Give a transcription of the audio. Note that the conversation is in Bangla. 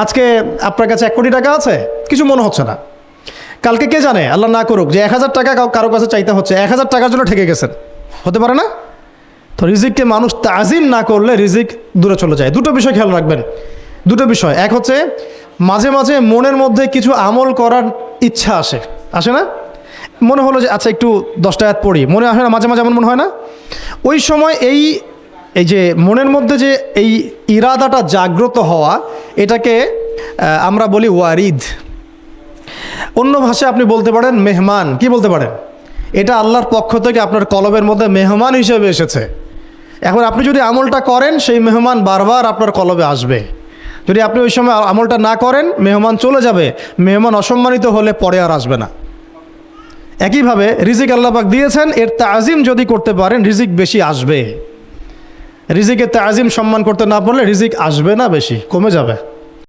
আজকে আপনার কাছে 1 কোটি টাকা আছে, কিছু মনে হচ্ছে না। কালকে কে জানে, আল্লাহ না করুক, যে 1000 টাকা কারো কাছে চাইতে হচ্ছে, 1000 টাকার জন্য ঠেকে গেছেন, হতে পারে না? তো রিজিককে মানুষ তাজিম না করলে রিজিক দূরে চলে যায়। দুটো বিষয় খেয়াল রাখবেন, দুটো বিষয়। এক হচ্ছে মাঝে মাঝে মনের মধ্যে কিছু আমল করার ইচ্ছা আসে না? মনে হলো যে আচ্ছা একটু 10টা আয়াত পড়ি, মনে আসে না? মাঝে মাঝে এমন মনে হয় না? ওই সময় এই যে মনের মধ্যে যে এই ইরাদাটা জাগ্রত হওয়া, এটাকে আমরা বলি ওয়ারিদ। অন্য ভাষায় আপনি বলতে পারেন মেহমান। কি বলতে পারেন? এটা আল্লাহর পক্ষ থেকে আপনার কলবের মধ্যে মেহমান হিসেবে এসেছে। এখন আপনি যদি আমলটা করেন, সেই মেহমান বারবার আপনার কলবে আসবে। যদি আপনি ওই সময় আমলটা না করেন, মেহমান চলে যাবে। মেহমান অসম্মানিত হলে পরে আর আসবে না। একইভাবে রিজিক আল্লাহ পাক দিয়েছেন, এর তাজিম যদি করতে পারেন রিজিক বেশি আসবে। রিজিকের তাজিম সম্মান করতে না পারলে রিজিক আসবে না, বেশি কমে যাবে।